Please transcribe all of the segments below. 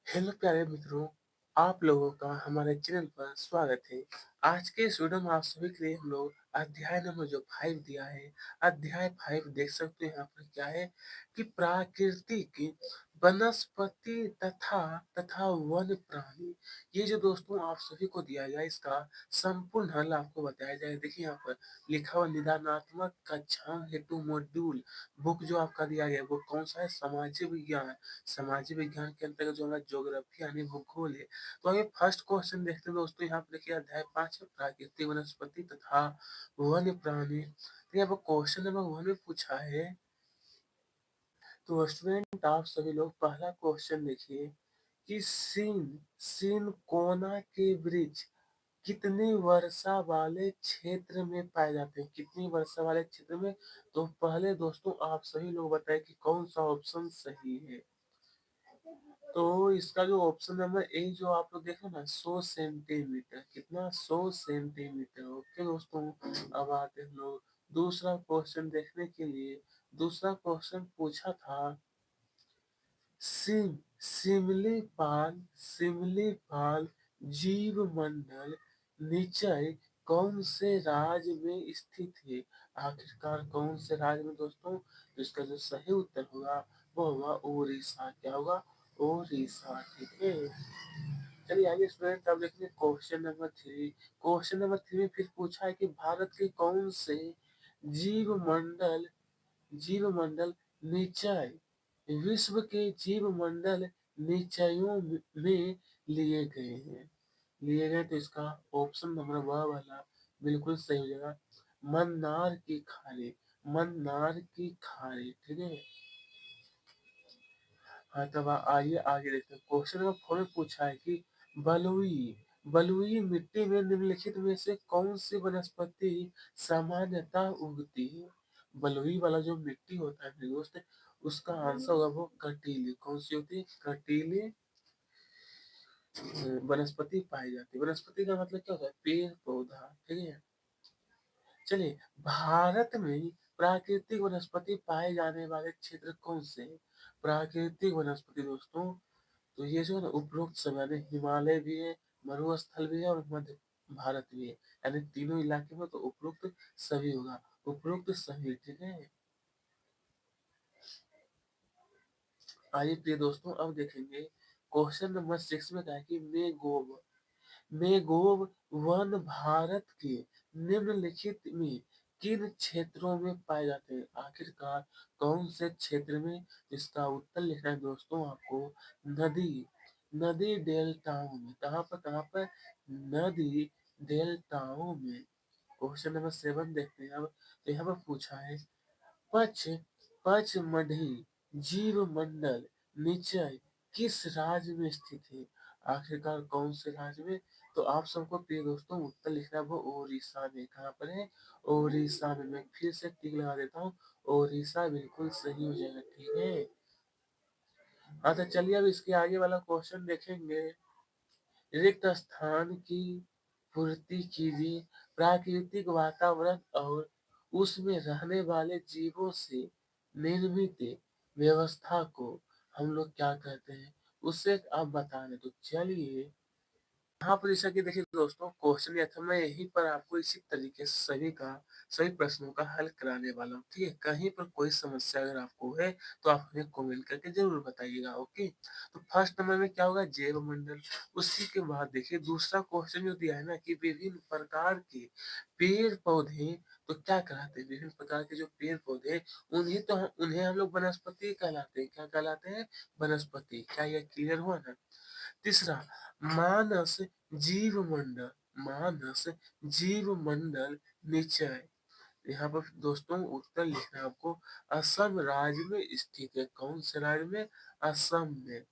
Hello प्यारे मित्रों, आप लोगों का हमारे चैनल पर स्वागत है। आज के इस वीडियो में आप सभी के लिए हम लोग अध्याय नंबर जो 5 दिया है, अध्याय 5 देख सकते हैं यहाँ पर क्या है कि प्राकृतिक वनस्पति तथा तथा वन प्राणी। ये जो दोस्तों आप सभी को दिया गया इसका संपूर्ण हल आपको बताया जाएगा। देखिए यहाँ पर लिखा हुआ निदानात्मक कक्षाओं हेतु मॉड्यूल बुक जो आपका दिया गया है वो कौन सा है? सामाजिक विज्ञान। सामाजिक विज्ञान के अंतर्गत जो हमारा ज्योग्राफी यानी भूगोल है। तो आगे फर्स्ट क्वेश्चन देखते हैं दोस्तों, यहाँ पे देखिए अध्याय 5 है प्राकृतिक वनस्पति तथा वन्य प्राणी। तो यहाँ पर क्वेश्चन नंबर 1 में पूछा है, तो स्टूडेंट आप सभी लोग पहला क्वेश्चन देखिए कि सिनकोना के वृक्ष कितनी वर्षा वाले क्षेत्र में पाए जाते हैं? कितनी वर्षा वाले क्षेत्र में? तो पहले दोस्तों आप सभी लोग बताएं कि कौन सा ऑप्शन सही है। तो इसका जो ऑप्शन नंबर ए जो आप लोग देखे ना 100 सेंटीमीटर, कितना 100 सेंटीमीटर। ओके दोस्तों, अब आते हैं हम लोग दूसरा क्वेश्चन देखने के लिए। दूसरा क्वेश्चन पूछा था सिमलीपाल जीव मंडल निचय कौन से राज्य में स्थित है? आखिरकार कौन से राज्य में दोस्तों? तो इसका जो सही उत्तर होगा वो होगा उड़ीसा। क्या होगा? उड़ीसा। ठीक है, चलिए आइए स्टूडेंट अब देखिए क्वेश्चन नंबर 3। क्वेश्चन नंबर 3 में फिर पूछा है कि भारत के कौन से जीव मंडल जीव मंडल निचय विश्व के जीव मंडल निचयों में लिए गए हैं? लिए गए, तो इसका ऑप्शन नंबर व वाला बिल्कुल सही हो जाएगा, मन्नार की खाड़ी। मन्नार की खाड़ी, ठीक है। हाँ, तब आइए आगे देखते हैं। क्वेश्चन नंबर 4 में पूछा है कि बलुई बलुई मिट्टी में निम्नलिखित में से कौन सी वनस्पति सामान्यतः उगती है? बलुई वाला जो मिट्टी होता है मेरे दोस्त, उसका आंसर होगा वो कटीली। कौन सी होती है? कटीली वनस्पति पाई जाती है। वनस्पति का मतलब क्या होता है? पेड़ पौधा, ठीक है। चलिए, भारत में प्राकृतिक वनस्पति पाए जाने वाले क्षेत्र कौन से हैं? प्राकृतिक वनस्पति दोस्तों, तो ये जो है ना उपरोक्त सब यानी हिमालय भी है, मरुस्थल भी है और मध्य भारत भी है, यानी तीनों इलाके में तो उपरोक्त सभी होगा। उपरोक्त सभी, ठीक है। आइए प्रिय दोस्तों अब देखेंगे क्वेश्चन नंबर 6 में क्या है कि मेगोव वन भारत के निम्नलिखित में किन क्षेत्रों में पाए जाते हैं? आखिरकार कौन से क्षेत्र में? इसका उत्तर लिखना है दोस्तों आपको नदी नदी डेल्टाओं में। कहाँ पर नदी डेल्टाओं में। क्वेश्चन नंबर 7 देखते हैं अब। तो यहाँ पर पूछा है पच पचमढ़ी जीव मंडल निचय किस राज्य में स्थित है? आखिरकार कौन से राज्य में? तो आप सबको प्रिय दोस्तों उत्तर लिखना है वो ओडिशा में। कहाँ पर है? ओडिशा में। मैं फिर से टिक लगा देता हूँ, ओडिशा बिल्कुल सही हो जाएगा, ठीक है। हाँ, तो चलिए अब इसके आगे वाला क्वेश्चन देखेंगे। रिक्त स्थान की पूर्ति कीजिए। प्राकृतिक वातावरण और उसमें रहने वाले जीवों से निर्मित व्यवस्था को हम लोग क्या कहते हैं? उससे आप बता दें तो चलिए। यहाँ पर जैसा कि देखिए दोस्तों क्वेश्चन या था, मैं यहीं पर आपको इसी तरीके से सभी प्रश्नों का हल कराने वाला हूँ, ठीक है। कहीं पर कोई समस्या अगर आपको है तो आप हमें कमेंट करके जरूर बताइएगा। ओके, तो फर्स्ट नंबर में क्या होगा? जैव मंडल। उसी के बाद देखिए दूसरा क्वेश्चन जो दिया है ना कि विभिन्न प्रकार के पेड़ पौधे तो क्या कहलाते हैं? विभिन्न प्रकार के जो पेड़ पौधे उन्हें हम लोग वनस्पति कहलाते हैं। क्या कहलाते हैं? वनस्पति। क्या यह क्लियर हुआ ना? तीसरा मानस जीव मंडल। मानस जीव मंडल निचय, यहाँ पर दोस्तों उत्तर लिखना है आपको असम राज्य में स्थित है। कौन से राज्य में? असम में।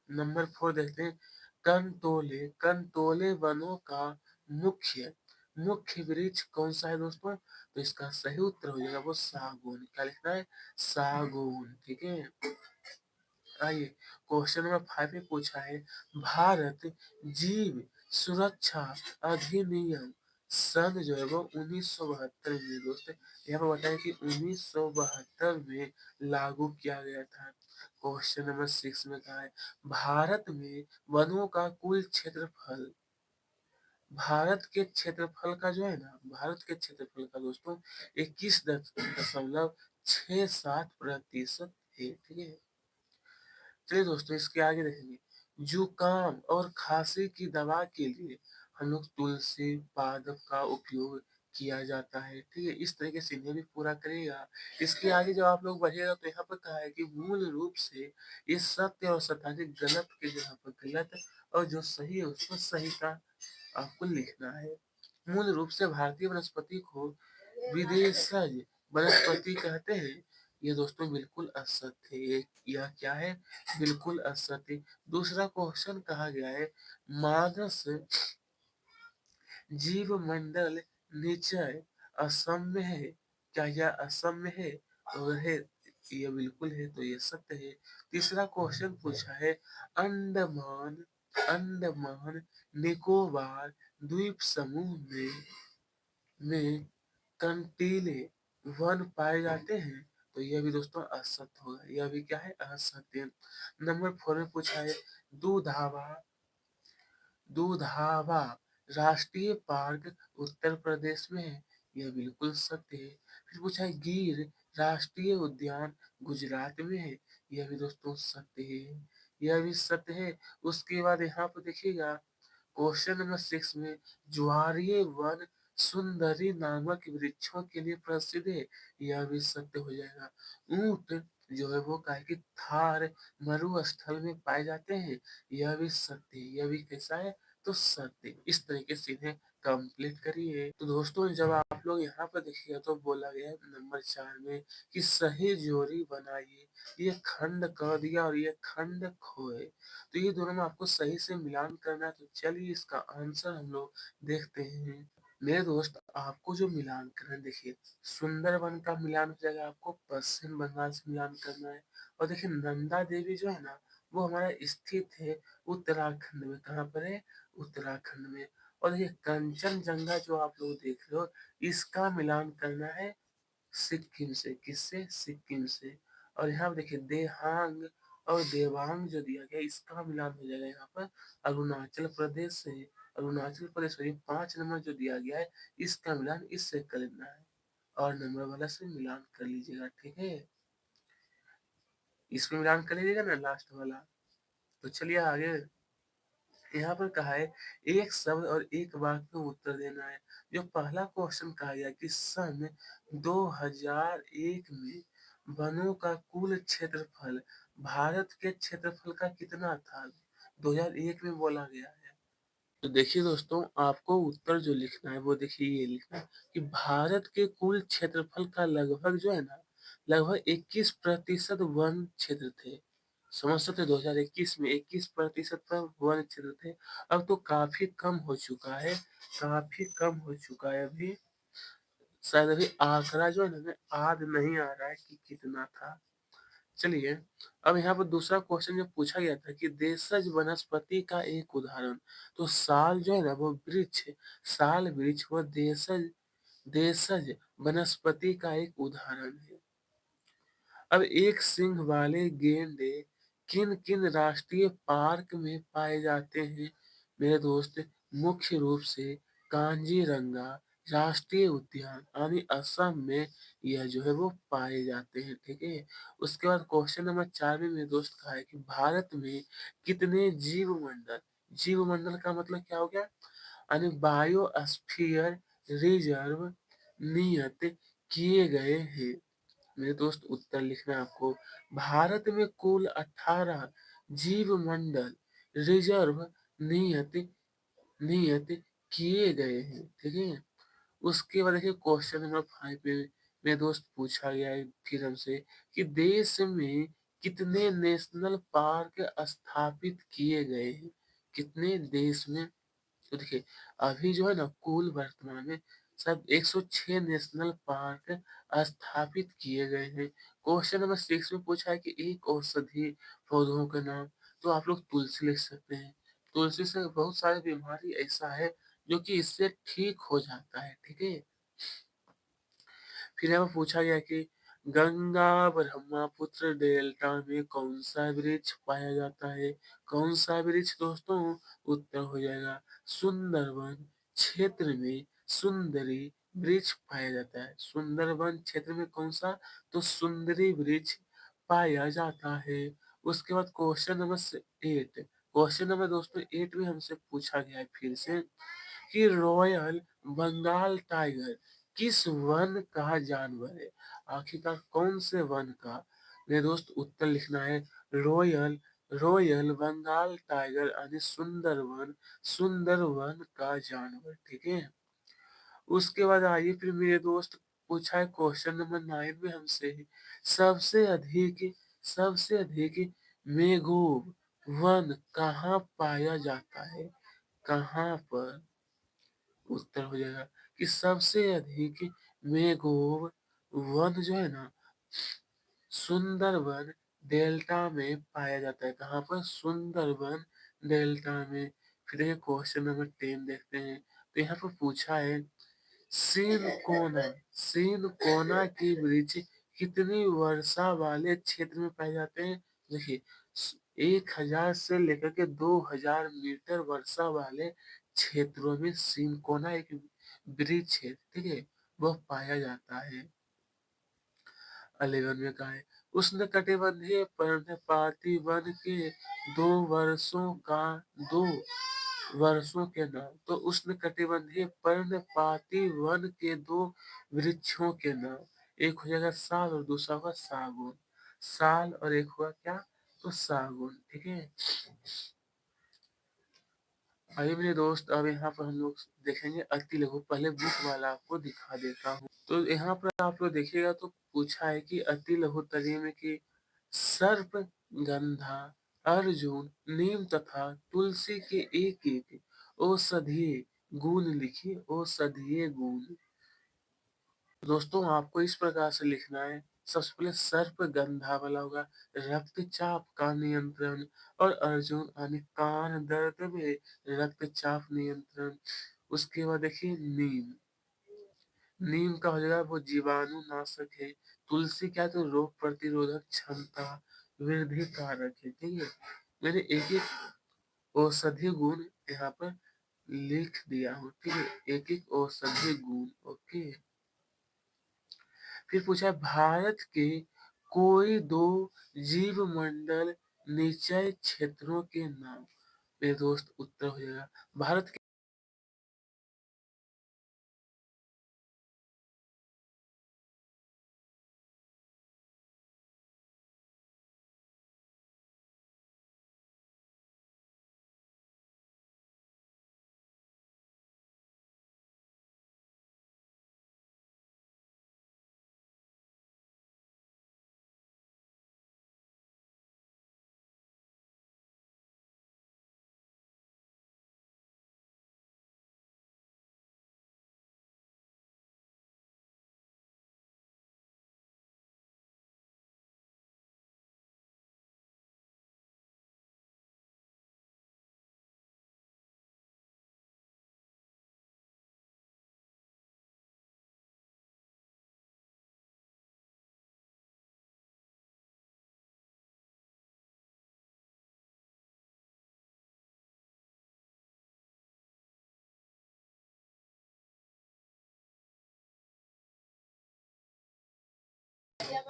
नंबर 4 देखते हैं कंतोले। कंतोले वनों का मुख्य मुख्य वृक्ष कौन सा है दोस्तों? तो इसका सही उत्तर हो जाएगा वो सागौन। क्या लिखना है? सागौन, ठीक है। आइए क्वेश्चन नंबर 5 में पूछा है भारत जीव सुरक्षा अधिनियम सन जो है वो 1972 में दोस्त यहाँ पर बताया कि 1972 में लागू किया गया था। क्वेश्चन नंबर 6 में कहा है भारत में वनों का कुल क्षेत्रफल, भारत के क्षेत्रफल का जो है ना, भारत के क्षेत्रफल का दोस्तों 21.67% है। ठीक है, चलिए दोस्तों इसके आगे देखेंगे। जुकाम और खांसी की दवा के लिए हम लोग तुलसी पादप का उपयोग किया जाता है। ठीक है, इस तरीके से इन्हें भी पूरा करिएगा। इसके आगे जब आप लोग बढ़िएगा तो यहाँ पर कहा है कि मूल रूप से ये सत्य और सत्याधिक गलत के जगह पर गलत और जो सही है उसको सही का आपको लिखना है। मूल रूप से भारतीय वनस्पति को विदेशज वनस्पति कहते हैं। ये दोस्तों बिल्कुल असत्य है। यह क्या है? बिल्कुल असत्य। दूसरा क्वेश्चन कहा गया है मानस जीव मंडल निश्चय असम्य है। क्या यह असम्य है? अगर है ये बिल्कुल है तो ये सत्य है। तीसरा क्वेश्चन पूछा है अंडमान अंडमान निकोबार द्वीप समूह में कंटीले वन पाए जाते हैं। तो यह भी दोस्तों असत्य होगा। यह भी क्या है? असत्य। नंबर 4 में पूछा है दूधावा दूधावा राष्ट्रीय पार्क उत्तर प्रदेश में है। यह बिल्कुल सत्य है। फिर पूछा है गिर राष्ट्रीय उद्यान गुजरात में है। यह भी दोस्तों सत्य है। यह भी सत्य है। उसके बाद यहाँ पर देखिएगा क्वेश्चन नंबर 6 में ज्वारीय वन सुंदरी नामक वृक्षों के लिए प्रसिद्ध है। यह भी सत्य हो जाएगा। ऊंट जो है वो काहे कि थार मरुस्थल में पाए जाते हैं। यह भी सत्य है। यह भी कैसा है? तो सत्य। इस तरीके से इन्हें कंप्लीट करिए। तो दोस्तों जब आप लोग यहाँ पर देखिएगा तो बोला गया है नंबर 4 में कि सही जोड़ी बनाइए। ये खंड कह दिया और ये खंड खोए। तो ये दोनों में आपको सही से मिलान करना है। तो चलिए इसका आंसर हम लोग देखते हैं। मेरे दोस्त आपको जो मिलान करना है देखिए सुंदरबन का मिलान हो जाएगा। आपको पश्चिम बंगाल से मिलान करना है। और देखिए नंदा देवी जो है ना वो हमारा स्थित है उत्तराखंड में। कहाँ पर है? उत्तराखंड में। और देखिए कंचनजंगा जो आप लोग देख रहे हो इसका मिलान करना है सिक्किम से। किससे? सिक्किम से। और यहाँ पे देखिए देहांग और देवांग जो दिया गया इसका मिलान हो जाएगा यहाँ पर अरुणाचल प्रदेश से। अरुणाचल प्रदेश में 5 नंबर जो दिया गया है इसका मिलान इससे कर लेना है और नंबर वाला से मिलान कर लीजिएगा। ठीक है, इसमें मिलान कर लीजिएगा ना लास्ट वाला। तो चलिए आगे यहाँ पर कहा है एक शब्द और एक वाक्य में उत्तर देना है। जो पहला क्वेश्चन कहा गया कि सन 2001 में वनों का कुल क्षेत्रफल भारत के क्षेत्रफल का कितना था? 2001 में बोला गया है। तो देखिए दोस्तों आपको उत्तर जो लिखना है वो देखिए ये लिखना है कि भारत के कुल क्षेत्रफल का लगभग जो है ना लगभग 21% वन क्षेत्र थे। समझ सकते 2021 में 21% पर वन क्षेत्र थे। अब तो काफी कम हो चुका है। काफी कम हो चुका है अभी। शायद अभी आंकड़ा जो है ना हमें याद नहीं आ रहा है कि कितना था। चलिए अब यहाँ पर दूसरा क्वेश्चन जो पूछा गया था कि देशज वनस्पति का एक उदाहरण। तो साल जो है ना वो वृक्ष, साल वृक्ष वो देशज देशज वनस्पति का एक उदाहरण है। अब एक सींग वाले गेंडे किन किन राष्ट्रीय पार्क में पाए जाते हैं? मेरे दोस्त मुख्य रूप से कांजीरंगा राष्ट्रीय उद्यान यानी असम में यह जो है वो पाए जाते हैं। ठीक है, उसके बाद क्वेश्चन नंबर 4 में मेरे दोस्त कहा है कि भारत में कितने जीव मंडल का मतलब क्या हो गया? यानी बायोस्फीयर रिजर्व नियत किए गए हैं। मेरे दोस्त उत्तर लिखना है आपको। भारत में कुल 18 जीव मंडल रिजर्व नियत नियत किए गए हैं। ठीक है, उसके बाद देखिए क्वेश्चन नंबर 5 पे मेरे दोस्त पूछा गया है फिर हमसे कि देश में कितने नेशनल पार्क स्थापित किए गए हैं? कितने देश में? तो देखिए अभी जो है ना कुल वर्तमान में सब 106 नेशनल पार्क स्थापित किए गए हैं। क्वेश्चन नंबर 6 में पूछा है कि एक औषधि पौधों का नाम। तो आप लोग तुलसी लिख सकते हैं। तुलसी से बहुत सारी बीमारी ऐसा है जो कि इससे ठीक हो जाता है। ठीक है, फिर यहाँ पर पूछा गया कि गंगा ब्रह्मपुत्र डेल्टा में कौन सा वृक्ष पाया जाता है? कौन सा वृक्ष दोस्तों? उत्तर हो जाएगा सुंदरवन क्षेत्र में सुंदरी वृक्ष पाया जाता है। सुंदरवन क्षेत्र में कौन सा? तो सुंदरी वृक्ष पाया जाता है। उसके बाद क्वेश्चन नंबर 8। क्वेश्चन नंबर दोस्तों 8 में हमसे पूछा गया है फिर से कि रॉयल बंगाल टाइगर किस वन का जानवर है? आखिरकार कौन से वन का? मेरे दोस्त उत्तर लिखना है रॉयल रॉयल बंगाल टाइगर यानी सुंदर वन का जानवर। ठीक है। उसके बाद आइए फिर मेरे दोस्त पूछा है क्वेश्चन नंबर 9 में हमसे सबसे अधिक मेघोव वन कहाँ पाया जाता है? कहाँ पर? उत्तर हो जाएगा कि सबसे अधिक मेघोव वन जो है ना सुंदरबन डेल्टा में पाया जाता है। कहाँ पर? सुंदरबन डेल्टा में। फिर ये क्वेश्चन नंबर 10 देखते हैं। तो यहाँ पर पूछा है सीन कोना के वृक्ष कितनी वर्षा वाले क्षेत्र में पाए जाते हैं? देखिए 1000 से लेकर के 2000 मीटर वर्षा वाले क्षेत्रों में सिनकोना एक वृक्ष है। ठीक है। वह पाया जाता है। 11 में कहा है उष्णकटिबंधीय पर्णपाती वन के दो दो वर्षों के नाम। तो उष्णकटिबंधीय पर्णपाती वन के दो वृक्षों के नाम। एक हो जाएगा साल और दूसरा होगा सागौन। साल और एक हुआ क्या? तो सागौन। ठीक है। आइए मेरे दोस्त अब यहाँ पर हम लोग देखेंगे अति लघु। पहले बुक वाला आपको दिखा देता हूँ। तो यहाँ पर आप लोग देखिएगा तो पूछा है कि अति लघु तर्ज में कि सर्प गंधा अर्जुन नीम तथा तुलसी के एक एक औषधीय गुण लिखिए। औषधीय गुण दोस्तों आपको इस प्रकार से लिखना है। सबसे पहले सर्प गंधा वाला होगा रक्तचाप का नियंत्रण और अर्जुन यानी कान दर्द में रक्तचाप नियंत्रण। उसके बाद देखिए नीम। नीम का हो जाएगा वो जीवाणु नाशक है। तुलसी क्या है? तो रोग प्रतिरोधक क्षमता वृद्धि कारक है। ठीक है। मैंने एक एक औषधि गुण यहाँ पर लिख दिया हूँ। ठीक है। एक एक औषधि गुण। ओके। फिर पूछा है भारत के कोई दो जीव मंडल निचय क्षेत्रों के नाम। मेरे दोस्त उत्तर हो जाएगा भारत के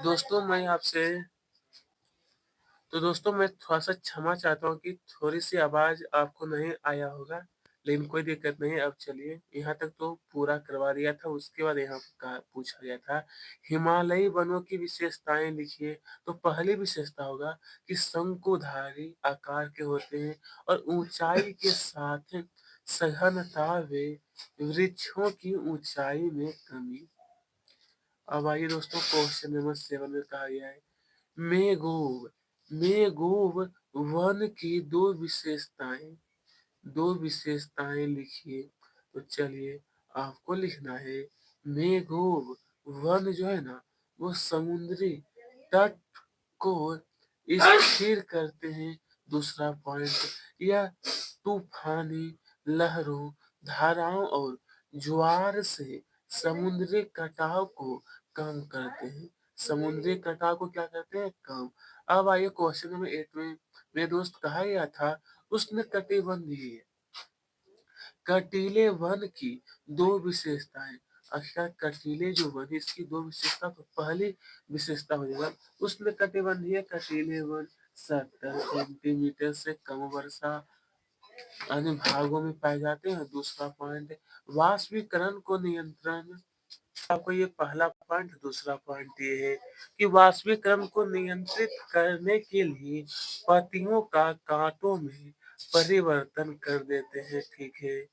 दोस्तों मैं आपसे तो दोस्तों मैं थोड़ा सा क्षमा चाहता हूँ कि थोड़ी सी आवाज आपको नहीं आया होगा। लेकिन कोई दिक्कत नहीं। अब चलिए यहाँ तक तो पूरा करवा दिया था। उसके बाद यहाँ का पूछा गया था हिमालयी वनों की विशेषताएं लिखिए। तो पहली विशेषता होगा कि शंकुधारी आकार के होते हैं और ऊंचाई के साथ सघनता वे वृक्षों की ऊंचाई में कमी। अब आइए दोस्तों क्वेश्चन नंबर 7 में कहा गया है मेघोव मेघोव वन की दो विशेषताएं लिखिए। तो चलिए आपको लिखना है मेघोव वन जो है ना वो समुद्री तट को स्थिर करते हैं। दूसरा पॉइंट यह तूफानी लहरों धाराओं और ज्वार से समुद्री कटाव को कम करते हैं। समुद्री कटाव को क्या कहते हैं? कम। अब आइए क्वेश्चन नंबर 8 में मेरे दोस्त कहा गया था उष्णकटिबंधीय कटीले वन की दो विशेषताएं। अर्थात कटीले जो वन इसकी दो विशेषता, तो पहली विशेषता हो जाएगा उष्णकटिबंधीय कटीले वन 70 सेंटीमीटर से कम वर्षा अन्य भागों में पाए जाते हैं। दूसरा पॉइंट वाष्पीकरण को नियंत्रण। आपको ये पहला पॉइंट, दूसरा पॉइंट ये है कि वाष्पीकरण को नियंत्रित करने के लिए पत्तियों का कांटों में परिवर्तन कर देते हैं। ठीक है,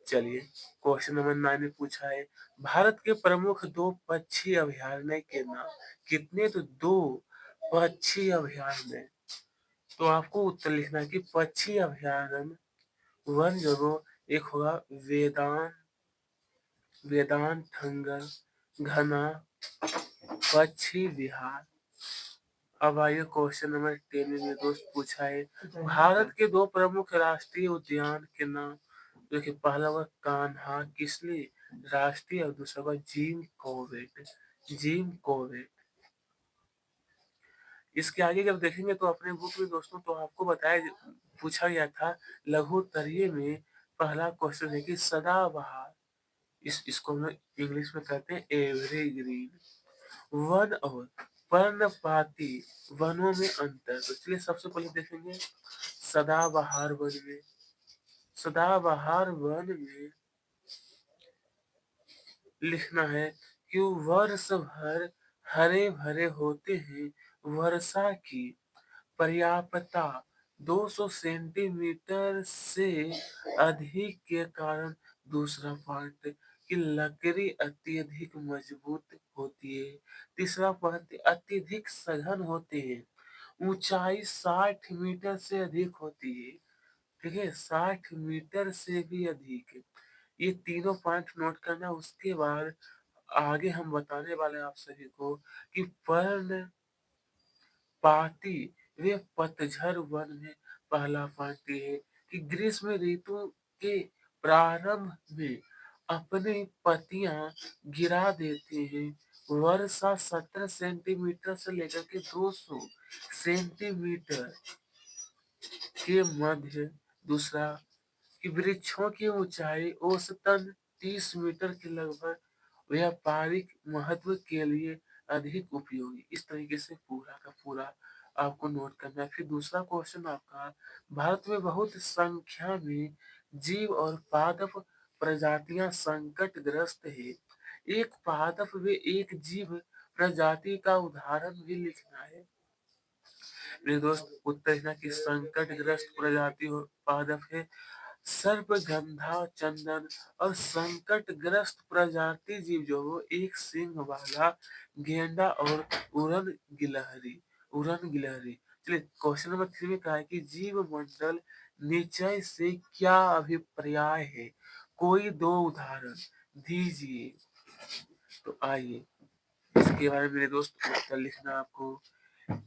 चलिए क्वेश्चन नंबर 9 में पूछा है भारत के प्रमुख दो पक्षी अभयारण्य के नाम। कितने? तो दो पक्षी अभयारण्य। तो आपको उत्तर लिखना है कि पक्षी अभयारण्य वन जगह एक होगा वेदांत वेदांत थंगल घना पक्षी विहार। अब आइए क्वेश्चन नंबर 10 में मेरे दोस्त पूछा है भारत के दो प्रमुख राष्ट्रीय उद्यान के नाम। देखिए पहला हुआ कान्हा किसली राष्ट्रीय और दूसरा हुआ जिम कॉर्बेट। Jim Corbett. इसके आगे जब देखेंगे तो अपने बुक में दोस्तों तो आपको बताया पूछा गया था लघु उत्तरीय में पहला क्वेश्चन है कि सदाबहार, इसको हम इंग्लिश में कहते हैं एवरग्रीन वन और पर्णपाती वनों में अंतर। तो चलिए सबसे पहले देखेंगे सदाबहार वन में। सदाबहार वन में लिखना है कि वर्ष भर हरे भरे होते हैं। वर्षा की पर्याप्तता 200 सेंटीमीटर से अधिक के कारण। दूसरा पॉइंट कि लकड़ी अत्यधिक मजबूत होती है। तीसरा पॉइंट अत्यधिक सघन होते हैं। ऊंचाई 60 मीटर से अधिक होती है। ठीक है, 60 मीटर से भी अधिक। ये तीनों पॉइंट नोट करना। उसके बाद आगे हम बताने वाले हैं आप सभी को कि पर्ण पाती वे पतझड़ वन में पहला पाती है कि ग्रीष्म ऋतु के प्रारंभ में अपनी पत्तियां गिरा देते हैं। वर्षा 70 सेंटीमीटर से लेकर के 200 सेंटीमीटर के मध्य। दूसरा कि वृक्षों की ऊंचाई औसतन 30 मीटर के लगभग व्यापारिक महत्व के लिए अधिक उपयोगी। इस तरीके से पूरा का पूरा आपको नोट करना है। फिर दूसरा क्वेश्चन आपका भारत में बहुत संख्या में जीव और पादप प्रजातियां संकटग्रस्त है। एक पादप व एक जीव प्रजाति का उदाहरण भी लिखना है। मेरे दोस्त उत्तर की संकटग्रस्त प्रजाति और पादप है सर्पगंधा चंदन। और संकटग्रस्त प्रजाति जीव जो वो एक सिंह वाला गेंडा और उड़न गिलहरी। उड़न गिलहरी। चलिए क्वेश्चन नंबर 3 में कहा है कि जीव मंडल निचय से क्या अभिप्राय है? कोई दो उदाहरण दीजिए। तो आइए इसके बारे में मेरे दोस्त उत्तर लिखना आपको।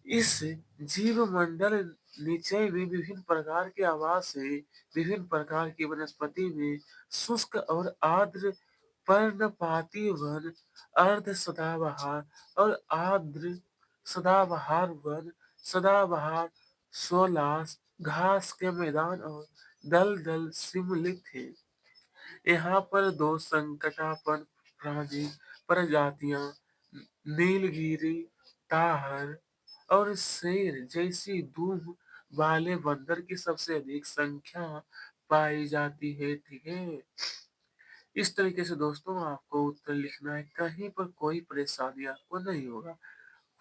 इस जीव मंडल निचय में विभिन्न प्रकार के आवास है। विभिन्न प्रकार की वनस्पति में शुष्क और आर्द्र पर्णपाती वन, अर्ध सदाबहार और आर्द्र सदाबहार वन, सदाबहार सोलास, घास के मैदान और दलदल सम्मिलित है। यहाँ पर दो संकटापन प्राणी प्रजातियां नीलगिरी ताहर और शेर जैसी दूब वाले बंदर की सबसे अधिक संख्या पाई जाती है। ठीक है, इस तरीके से दोस्तों आपको उत्तर लिखना है, कहीं पर कोई परेशानी आपको नहीं होगा।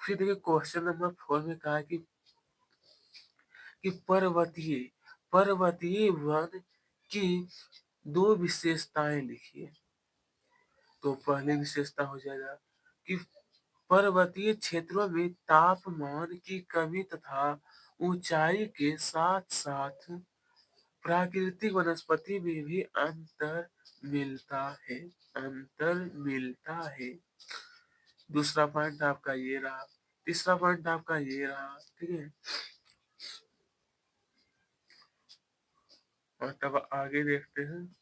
फिर देखिए क्वेश्चन नंबर 4 में कहा है कि पर्वतीय पर्वतीय वन की दो विशेषताएं लिखिए। तो पहली विशेषता हो जाएगा कि पर्वतीय क्षेत्रों में तापमान की कमी तथा ऊंचाई के साथ साथ प्राकृतिक वनस्पति में भी अंतर मिलता है। अंतर मिलता है। दूसरा पॉइंट आपका ये रहा। तीसरा पॉइंट आपका ये रहा। ठीक है, और तब आगे देखते हैं।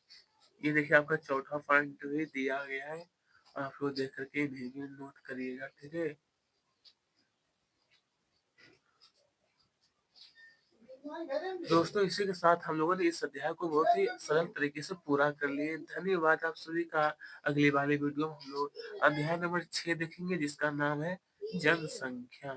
ये देखिए आपका चौथा पॉइंट भी दिया गया है। आप लोग देख करके इन्हें भी नोट करिएगा। ठीक है, दोस्तों इसी के साथ हम लोगों ने इस अध्याय को बहुत ही सरल तरीके से पूरा कर लिए। धन्यवाद आप सभी का। अगली वाली वीडियो में हम लोग अध्याय नंबर 6 देखेंगे जिसका नाम है जनसंख्या।